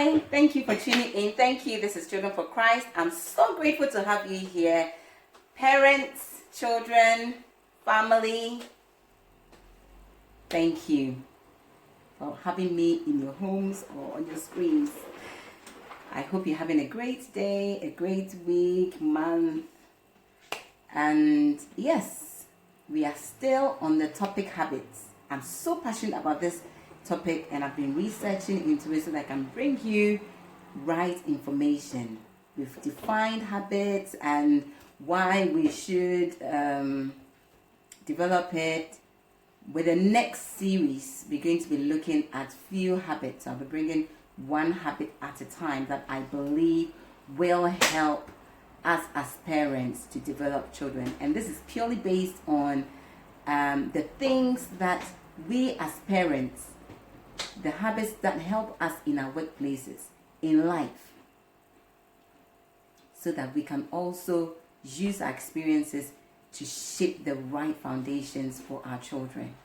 Hi, thank you for tuning in. Thank you. This is Children for Christ. I'm so grateful to have you here. Parents, children, family, thank you for having me in your homes or on your screens. I hope you're having a great day, a great week, month. And yes, we are still on the topic habits. I'm so passionate about this topic and I've been researching into it so that I can bring you right information. We've defined habits and why we should develop it. With the next series, we're going to be looking at few habits. I'll be bringing one habit at a time that I believe will help us as parents to develop children. And this is purely based on the things that we as parents, the habits that help us in our workplaces, in life, so that we can also use our experiences to shape the right foundations for our children.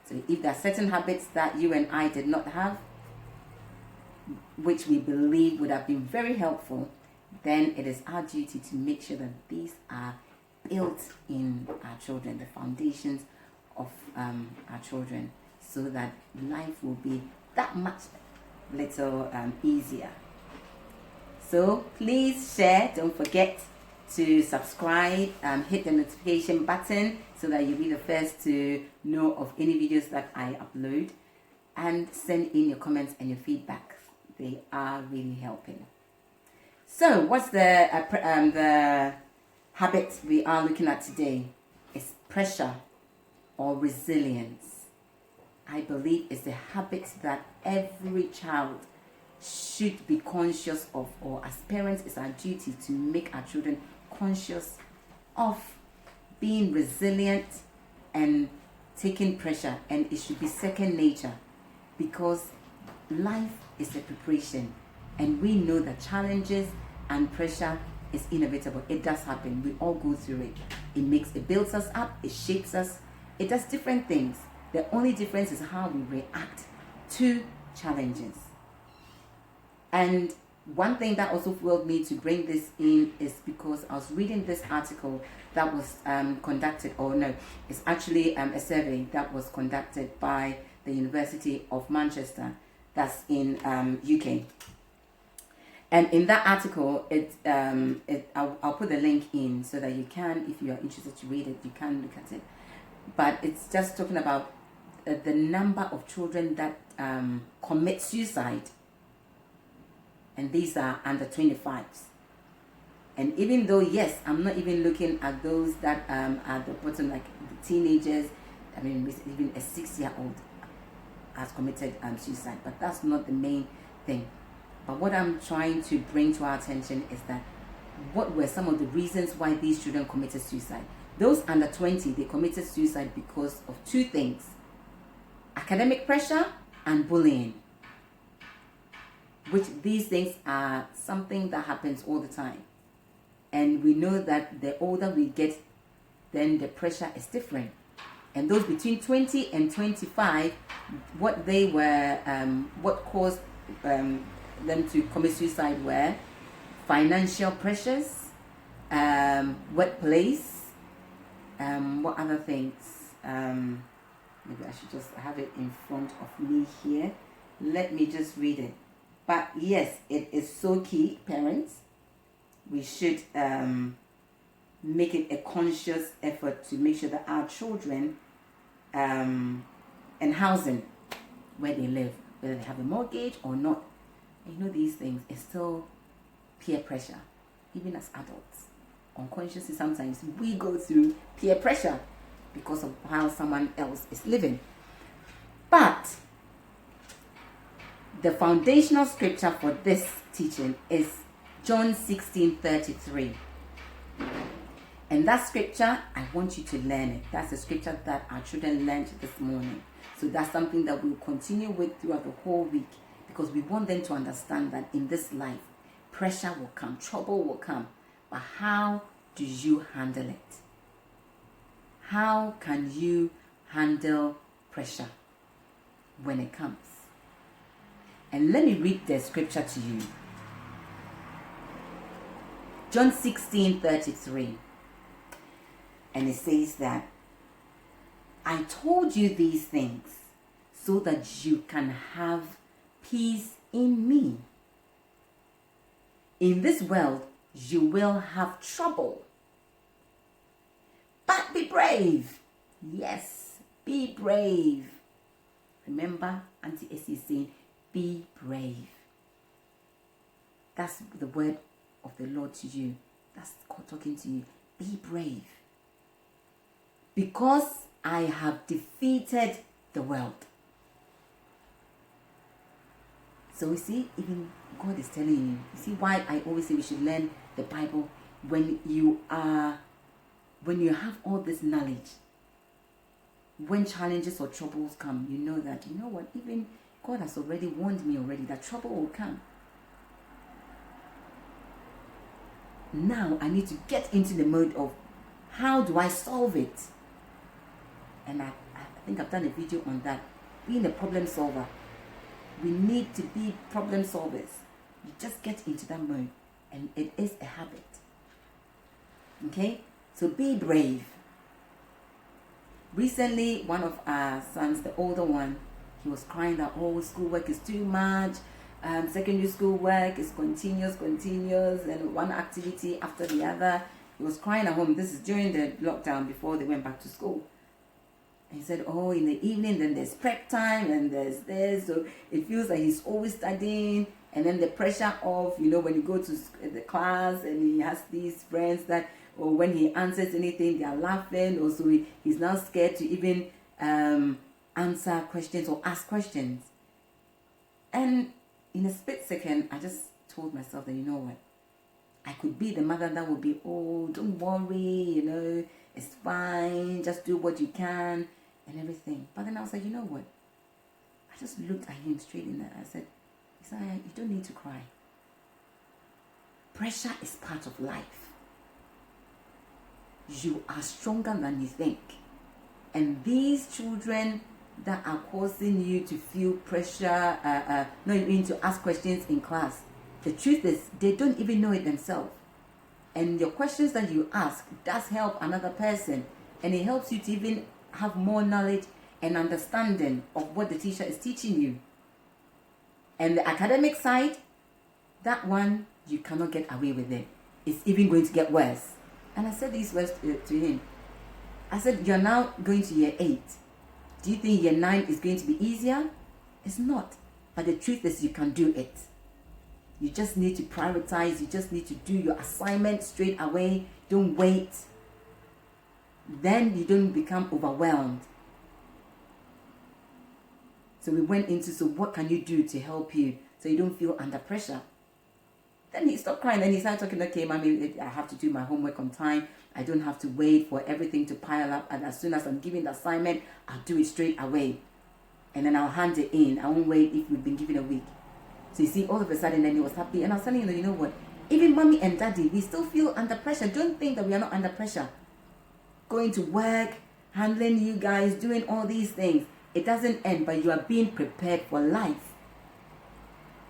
So if there are certain habits that you and I did not have, which we believe would have been very helpful, then it is our duty to make sure that these are built in our children, the foundations of our children, so that life will be that much little easier. So please share, don't forget to subscribe, hit the notification button so that you'll be the first to know of any videos that I upload, and send in your comments and your feedback. They are really helping. So what's the habit we are looking at today? It's pressure or resilience. I believe it's a habit that every child should be conscious of, or as parents, it's our duty to make our children conscious of being resilient and taking pressure, and it should be second nature, because life is a preparation, and we know that challenges and pressure is inevitable. It does happen. We all go through it. It builds us up, it shapes us, it does different things. The only difference is how we react to challenges. And one thing that also fueled me to bring this in is because I was reading this article that was it's actually a survey that was conducted by the University of Manchester, that's in UK. And in that article, I'll put the link in so that you can, if you are interested to read it, you can look at it. But it's just talking about the number of children that commit suicide, and these are under 25s. And even though, yes, I'm not even looking at those that are the bottom, like the teenagers. I mean, even a 6-year-old has committed suicide, but that's not the main thing. But what I'm trying to bring to our attention is that what were some of the reasons why these children committed suicide? Those under 20, they committed suicide because of two things: academic pressure and bullying, which these things are something that happens all the time. And we know that the older we get, then the pressure is different. And those between 20 and 25, what caused them to commit suicide were financial pressures, workplace, what other things? Maybe I should just have it in front of me here. Let me just read it. But yes, it is so key, parents. We should make it a conscious effort to make sure that our children and housing, where they live, whether they have a mortgage or not, these things is still peer pressure. Even as adults, unconsciously sometimes we go through peer pressure because of how someone else is living. But the foundational scripture for this teaching is John 16:33. And that scripture, I want you to learn it. That's the scripture that our children learned this morning. So that's something that we'll continue with throughout the whole week, because we want them to understand that in this life, pressure will come, trouble will come. But how do you handle it? How can you handle pressure when it comes? And let me read the scripture to you. John 16:33. And it says that, I told you these things so that you can have peace in me. In this world, you will have trouble. But be brave. Yes, be brave. Remember, Auntie Essie is saying, be brave. That's the word of the Lord to you. That's God talking to you. Be brave. Because I have defeated the world. So we see, even God is telling you. You see why I always say we should learn the Bible when you have all this knowledge. When challenges or troubles come, you know that, you know what, even God has already warned me already that trouble will come. Now I need to get into the mode of how do I solve it? And I think I've done a video on that. Being a problem solver. We need to be problem solvers. You just get into that mode and it is a habit. Okay? So be brave. Recently, one of our sons, the older one, he was crying that, oh, schoolwork is too much. Secondary school work is continuous, and one activity after the other. He was crying at home. This is during the lockdown before they went back to school. And he said, oh, in the evening, then there's prep time, and there's this. So it feels like he's always studying. And then the pressure of, you know, when you go to the class and he has these friends that, or when he answers anything, they are laughing. Or so he's now scared to even answer questions or ask questions. And in a split second, I just told myself that, you know what? I could be the mother that would be, oh, don't worry, you know, it's fine, just do what you can and everything. But then I was like, you know what? I just looked at him straight in the eye. I said, Isaiah, you don't need to cry. Pressure is part of life. You are stronger than you think. And these children that are causing you to feel pressure, not even to ask questions in class, the truth is they don't even know it themselves. And your questions that you ask does help another person, and it helps you to even have more knowledge and understanding of what the teacher is teaching you. And the academic side, that one, you cannot get away with it. It's even going to get worse. And I said these words to him. I said, you're now going to year 8. Do you think year 9 is going to be easier? It's not. But the truth is you can do it. You just need to prioritize. You just need to do your assignment straight away. Don't wait. Then you don't become overwhelmed. So we went into, so what can you do to help you so you don't feel under pressure? Then he stopped crying. Then he started talking, okay, mommy, I have to do my homework on time. I don't have to wait for everything to pile up. And as soon as I'm giving the assignment, I'll do it straight away. And then I'll hand it in. I won't wait if we've been given a week. So you see, all of a sudden, then he was happy. And I was telling you, you know what? Even mommy and daddy, we still feel under pressure. Don't think that we are not under pressure. Going to work, handling you guys, doing all these things. It doesn't end, but you are being prepared for life.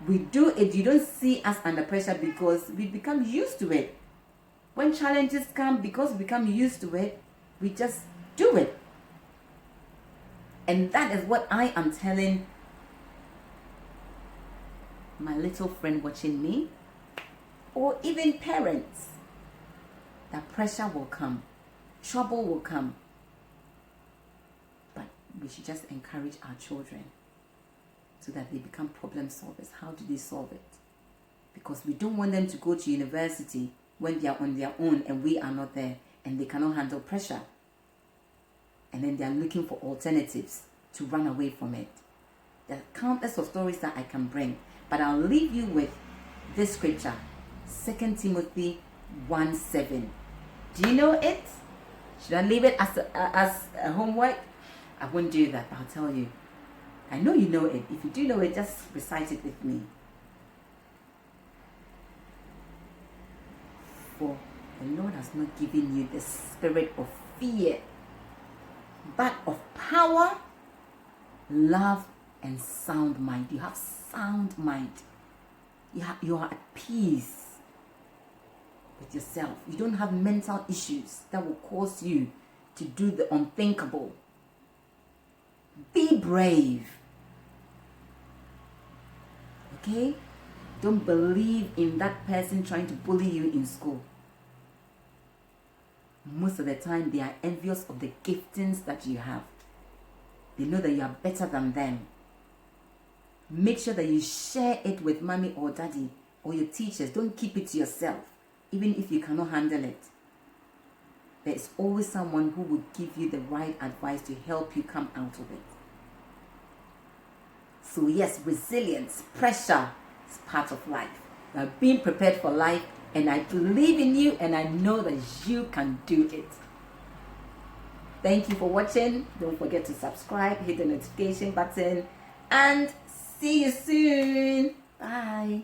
We do it. You don't see us under pressure because we become used to it. When challenges come, because we become used to it, we just do it. And that is what I am telling my little friend watching me, or even parents, that pressure will come, trouble will come. But we should just encourage our children so that they become problem solvers. How do they solve it? Because we don't want them to go to university when they are on their own and we are not there and they cannot handle pressure. And then they are looking for alternatives to run away from it. There are countless of stories that I can bring, but I'll leave you with this scripture, 2 Timothy 1:7. Do you know it? Should I leave it as a homework? I won't do that, but I'll tell you. I know you know it. If you do know it, just recite it with me. For the Lord has not given you the spirit of fear, but of power, love, and sound mind. You have sound mind. You are at peace with yourself. You don't have mental issues that will cause you to do the unthinkable. Be brave. Okay? Don't believe in that person trying to bully you in school. Most of the time, they are envious of the giftings that you have. They know that you are better than them. Make sure that you share it with mommy or daddy or your teachers. Don't keep it to yourself, even if you cannot handle it. There is always someone who will give you the right advice to help you come out of it. So yes, resilience, pressure is part of life. You are being prepared for life, and I believe in you, and I know that you can do it. Thank you for watching. Don't forget to subscribe, hit the notification button, and see you soon. Bye.